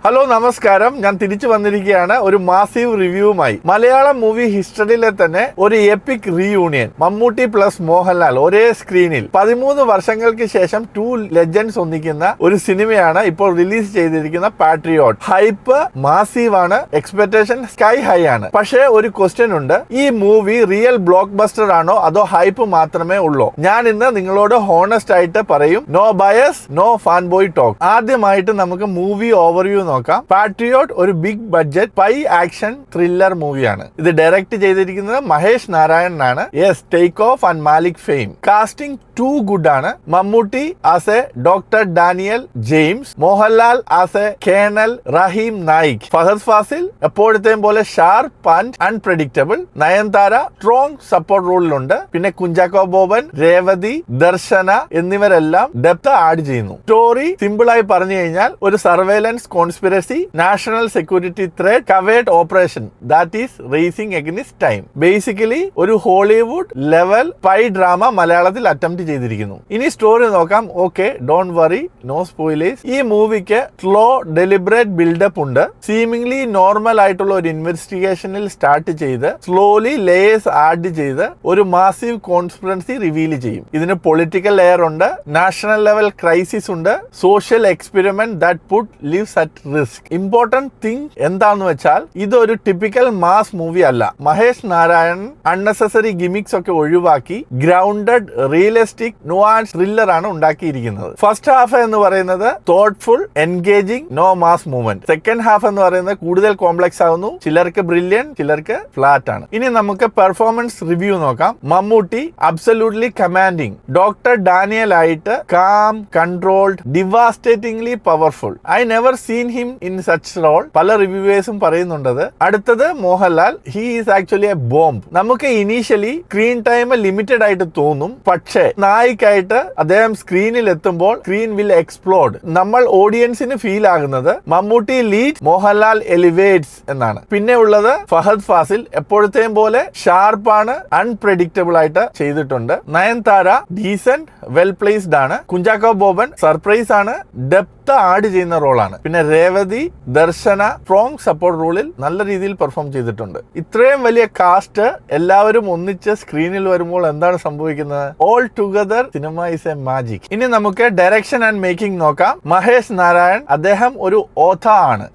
Hello നമസ്കാരം, ഞാൻ തിരിച്ചു വന്നിരിക്കുകയാണ് ഒരു മാസീവ് റിവ്യൂവുമായി. മലയാളം മൂവി ഹിസ്റ്ററിയിലെ തന്നെ ഒരു EPIC reunion. Mammootty plus Mohanlal ഒരേ സ്ക്രീനിൽ 13 വർഷങ്ങൾക്ക് ശേഷം 2 ലെജൻഡ്സ് ഒന്നിക്കുന്ന ഒരു സിനിമയാണ് ഇപ്പോൾ റിലീസ് ചെയ്തിരിക്കുന്ന പാട്രിയോട്ട്. ഹൈപ്പ് മാസീവ് ആണ്, എക്സ്പെക്ടേഷൻ സ്കൈ ഹൈ ആണ്. പക്ഷേ ഒരു ക്വസ്റ്റ്യൻ ഉണ്ട്, ഈ മൂവി റിയൽ ബ്ലോക്ക് ബസ്റ്റർ ആണോ അതോ ഹൈപ്പ് മാത്രമേ ഉള്ളൂ? ഞാൻ ഇന്ന് നിങ്ങളോട് ഹോണസ്റ്റ് ആയിട്ട് പറയും. No bias, no fan boy talk. ആദ്യമായിട്ട് നമുക്ക് മൂവി ഓവർവ്യൂ നോക്കാം. പാട്രിയോട്ട് ഒരു big budget spy action thriller മൂവിയാണ്. ഇത് ഡയറക്ട് ചെയ്തിരിക്കുന്നത് മഹേഷ് നാരായണനാണ്. Yes, Take Off and Malik fame. Casting too good ആണ്. Mammootty as a doctor Daniel James, Mohanlal as a colonel Rahim Naik, Fahadh Faasil എപ്പോഴത്തെയും പോലെ sharp and unpredictable, Nayanthara strong support റോളിലുണ്ട്. പിന്നെ കുഞ്ചാക്കോ ബോബൻ, രേവതി, ദർശന എന്നിവരെല്ലാം ഡെപ്ത് ആഡ് ചെയ്യുന്നു. സ്റ്റോറി സിമ്പിൾ ആയി പറഞ്ഞു കഴിഞ്ഞാൽ ഒരു surveillance conspiracy, national security threat, covert operation that is racing against time. Basically ഒരു ഹോളിവുഡ് ലെവൽ സ്പൈ ഡ്രാമ മലയാളത്തിൽ അറ്റംപ്റ്റ് ചെയ്തിരിക്കുന്നു. ഇനി സ്റ്റോറി നോക്കാം. Okay, don't worry, no spoilers. ഈ മൂവിക്ക് സ്ലോ ഡെലിബറേറ്റ് ബിൽഡപ്പ് ഉണ്ട്. സീമിംഗ്ലി നോർമൽ ആയിട്ടുള്ള ഒരു ഇൻവെസ്റ്റിഗേഷനിൽ സ്റ്റാർട്ട് ചെയ്ത് സ്ലോലി ലേയേഴ്സ് ആഡ് ചെയ്ത് ഒരു മാസീവ് കോൺസ്പിറൻസി റിവീൽ ചെയ്യും. ഇതിന് പൊളിറ്റിക്കൽ ലെയർ ഉണ്ട്, നാഷണൽ ലെവൽ ക്രൈസിസ് ഉണ്ട്, social experiment that put lives at risk. Important thing എന്താന്ന് വെച്ചാൽ ഇതൊരു ടിപ്പിക്കൽ മാസ് മൂവി അല്ല. മഹേഷ് നാരായണൻ അൺനെസസറി ഗിമിക്സ് ഒക്കെ ഒഴിവാക്കി ഗ്രൗണ്ടഡ് റിയലിസ്റ്റിക് നുവാൻസ് ത്രില്ലർ ആണ് ഉണ്ടാക്കിയിരിക്കുന്നത്. ഫസ്റ്റ് ഹാഫ് എന്ന് പറയുന്നത് thoughtful, engaging, no mass movement. Second half എന്ന് പറയുന്നത് കൂടുതൽ കോംപ്ലക്സ് ആവുന്നു. ചിലർക്ക് ബ്രില്യന്റ്, ചിലർക്ക് ഫ്ലാറ്റ് ആണ്. ഇനി നമുക്ക് പെർഫോമൻസ് റിവ്യൂ നോക്കാം. Mammootty absolutely commanding. Doctor Daniel ആയിട്ട് calm, controlled, devastatingly powerful. I never seen him in such role. പല റിവ്യൂവേഴ്സും പറയുന്നുണ്ടത്. അടുത്തത് Mohanlal. He is actually a bomb. നമുക്ക് ഇനീഷ്യലി സ്ക്രീൻ ടൈം ലിമിറ്റഡ് ആയിട്ട് തോന്നും, പക്ഷേ നായിക്കായിട്ട് അദ്ദേഹം സ്ക്രീനിൽ എത്തുമ്പോൾ സ്ക്രീൻ വിൽ എക്സ്പ്ലോഡ്. നമ്മൾ ഓഡിയൻസിന് ഫീൽ ആകുന്നത് മമ്മൂട്ടി ലീഡ്, മോഹൻലാൽ എലിവേറ്റ്സ് എന്നാണ്. പിന്നെ ഉള്ളത് ഫഹദ് ഫാസിൽ. എപ്പോഴത്തെയും പോലെ ഷാർപ്പാണ്, അൺപ്രഡിക്റ്റബിൾ ആയിട്ട് ചെയ്തിട്ടുണ്ട്. നയൻതാര ഡീസന്റ്, വെൽ പ്ലേസ്ഡ് ആണ്. കുഞ്ചാക്കോ ബോബൻ സർപ്രൈസ് ആണ്, ഡെപ്ത് ആഡ് ചെയ്യുന്ന റോളാണ്. പിന്നെ രേവതി, ദർശന സ്ട്രോങ് സപ്പോർട്ട് റോളിൽ നല്ല രീതിയിൽ പെർഫോം ചെയ്തിട്ടുണ്ട്. ഇത്രയും വലിയ കാസ്റ്റ് എല്ലാവരും ഒന്നിച്ച് സ്ക്രീനിൽ വരുമ്പോൾ എന്താണ് സംഭവിക്കുന്നത്? All together cinema is A magic. ഇനി നമുക്ക് ഡയറക്ഷൻ ആൻഡ് മേക്കിംഗ് നോക്കാം. മഹേഷ് നാരായൺ അദ്ദേഹം ഒരു ഓഥ ആണ്.